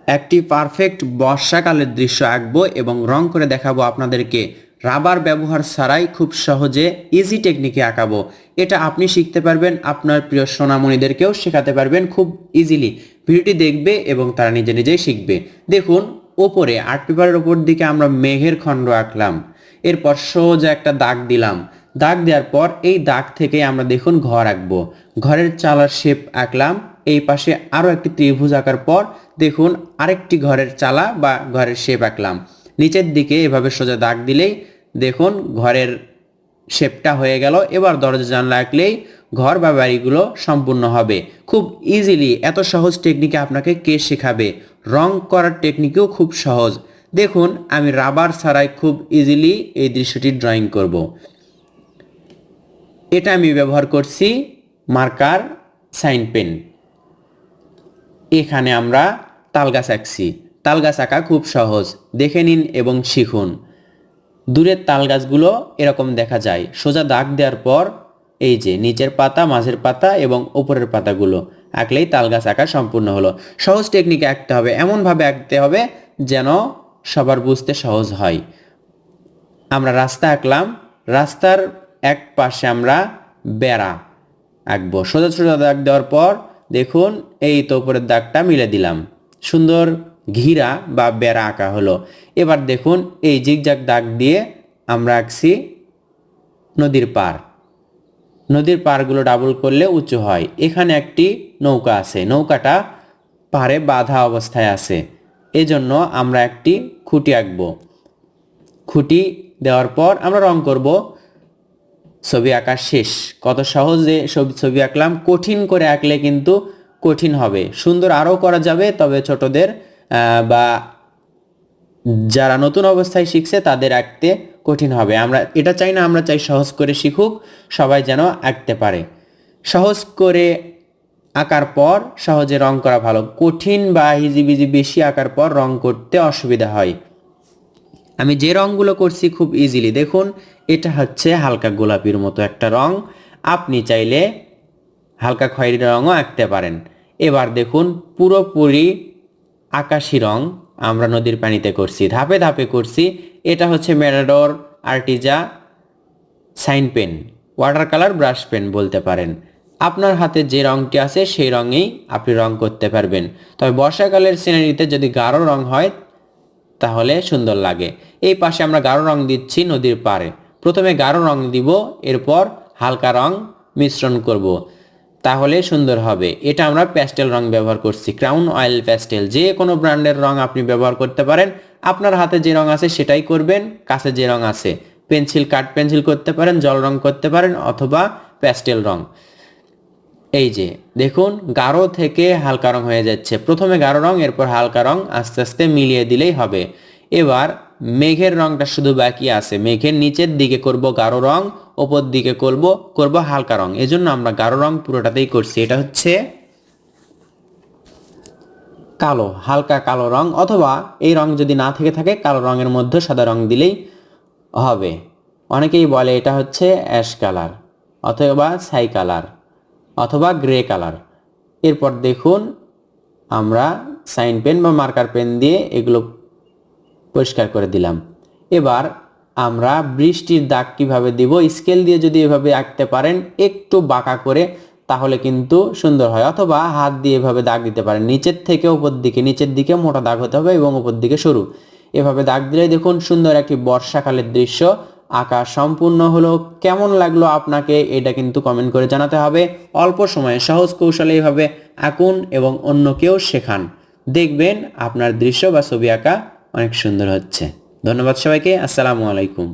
একটি পারফেক্ট বর্ষাকালের দৃশ্য আঁকবো এবং রং করে দেখাবো আপনাদেরকে। রাবার ব্যবহার ছাড়াই খুব সহজে ইজি টেকনিকে আঁকাবো। এটা আপনি শিখতে পারবেন, আপনার প্রিয় সোনামণিদেরকেও শেখাতে পারবেন খুব ইজিলি। ভিডিওটি দেখবে এবং তারা নিজে নিজেই শিখবে। দেখুন, ওপরে আর্ট পেপারের ওপর দিকে আমরা মেঘের খণ্ড আঁকলাম, এরপর সোজা একটা দাগ দিলাম। দাগ দেওয়ার পর এই দাগ থেকে আমরা দেখুন ঘর আঁকবো। ঘরের চালার শেপ আঁকলাম। এই পাশে আরও একটি ত্রিভুজ আঁকার পর দেখুন আরেকটি ঘরের চালা বা ঘরের শেপ আঁকলাম। নিচের দিকে এভাবে সোজা দাগ দিলেই দেখুন ঘরের শেপটা হয়ে গেল। এবার দরজা জানলা আঁকলেই ঘর বা বাড়িগুলো সম্পূর্ণ হবে খুব ইজিলি। এত সহজ টেকনিকে আপনাকে কে শেখাবে? রং করার টেকনিকও খুব সহজ। দেখুন, আমি রাবার ছাড়াই খুব ইজিলি এই দৃশ্যটি ড্রয়িং করব। এটা আমি ব্যবহার করছি মার্কার সাইন পেন। এখানে আমরা তালগাছ আঁকছি। তালগাছ আঁকা খুব সহজ, দেখে নিন এবং শিখুন। দূরের তালগাছগুলো এরকম দেখা যায়। সোজা দাগ দেওয়ার পর এই যে নিচের পাতা, মাঝের পাতা এবং ওপরের পাতাগুলো আঁকলেই তালগাছ আঁকা সম্পূর্ণ হলো। সহজ টেকনিকে আঁকতে হবে, এমনভাবে আঁকতে হবে যেন সবার বুঝতে সহজ হয়। আমরা রাস্তা আঁকলাম, রাস্তার এক পাশে আমরা বেড়া আঁকবো। সোজা সোজা দাগ দেওয়ার পর দেখুন এই তো উপরের দাগটা মিলে দিলাম, সুন্দর ঘিরা বা বেড়া আঁকা হলো। এবার দেখুন এই জিগজাগ দাগ দিয়ে আমরা আঁকছি নদীর পার। নদীর পাড়গুলো ডাবল করলে উঁচু হয়। এখানে একটি নৌকা আছে, নৌকাটা পাড়ে বাঁধা অবস্থায় আছে, এজন্য আমরা একটি খুঁটি আঁকবো। খুঁটি দেওয়ার পর আমরা রং করব। ছবি আঁকা শেষ। কত সহজে ছবি আঁকলাম। কঠিন করে আঁকলে কিন্তু কঠিন হবে। সুন্দর আরও করা যাবে, তবে ছোটদের বা যারা নতুন অবস্থায় শিখছে তাদের আঁকতে কঠিন হবে। আমরা এটা চাই না, আমরা চাই সহজ করে শিখুক, সবাই যেন আঁকতে পারে। সহজ করে আঁকার পর সহজে রং করা ভালো। কঠিন বা হিজিবিজি বেশি আঁকার পর রং করতে অসুবিধা হয়। আমি যে রঙগুলো করছি খুব ইজিলি। দেখুন, এটা হচ্ছে হালকা গোলাপির মতো একটা রং। আপনি চাইলে হালকা খয়েরি রঙও আঁকতে পারেন। এবার দেখুন পুরোপুরি আকাশি রং আমরা নদীর পানিতে করছি, ধাপে ধাপে করছি। এটা হচ্ছে ম্যাটাডোর আর্টিজা sign pen, water colour brush pen বলতে পারেন। আপনার হাতে যে রঙটি আছে সেই রঙেই আপনি রং করতে পারবেন। তবে বর্ষাকালের সিনারিতে যদি গাঢ় রং হয় তাহলে সুন্দর লাগে। এই পাশে আমরা গাঢ় রং দিচ্ছি নদীর পাড়ে। প্রথমে গাঢ় রং দিব, এরপর হালকা রং মিশ্রণ করব, তাহলে সুন্দর হবে। এটা আমরা প্যাস্টেল রং ব্যবহার করছি, ক্রাউন অয়েল প্যাস্টেল। যে কোনো ব্র্যান্ডের রং আপনি ব্যবহার করতে পারেন। আপনার হাতে যে রং আছে সেটাই করবেন। কাছে যে রং আছে, পেন্সিল, কাঠ পেন্সিল করতে পারেন, জল রং করতে পারেন, অথবা প্যাস্টেল রং। এই যে দেখুন গাঢ় থেকে হালকা রং হয়ে যাচ্ছে। প্রথমে গাঢ় রং, এরপর হালকা রং, আস্তে আস্তে মিলিয়ে দিলেই হবে। এবার মেঘের রংটা শুধু বাকি আছে। মেঘের নিচের দিকে করব গাঢ় রং, ওপর দিকে করব হালকা রং। এজন্য আমরা গাঢ় রং পুরোটাতেই করছি। এটা হচ্ছে কালো, হালকা কালো রং, অথবা এই রং যদি না থেকে থাকে কালো রঙের মধ্যে সাদা রং দিলেই হবে। অনেকেই বলে এটা হচ্ছে অ্যাশ কালার, অথবা ছাই কালার, অথবা গ্রে কালার। এরপর দেখুন আমরা সাইন পেন বা মার্কার পেন দিয়ে এগুলো পরিষ্কার করে দিলাম। এবার আমরা বৃষ্টির দাগ কিভাবে দিব, স্কেল দিয়ে যদি এভাবে আঁকতে পারেন একটু বাঁকা করে, তাহলে কিন্তু সুন্দর হয়। অথবা হাত দিয়ে এভাবে দাগ দিতে পারেন, নিচের থেকে উপর দিকে। নিচের দিকে মোটা দাগ হতে হবে এবং উপর দিকে সরু। এভাবে দাগ দিলে দেখুন সুন্দর একটি বর্ষাকালের দৃশ্য আঁকা সম্পূর্ণ হলো। কেমন লাগলো আপনাকে এটা কিন্তু কমেন্ট করে জানাতে হবে। অল্প সময়ে সহজ কৌশলে এভাবে আঁকুন এবং অন্যকেও শেখান, দেখবেন আপনার দৃশ্য বা ছবি আঁকা অনেক সুন্দর হচ্ছে। ধন্যবাদ সবাইকে। আসসালামু আলাইকুম।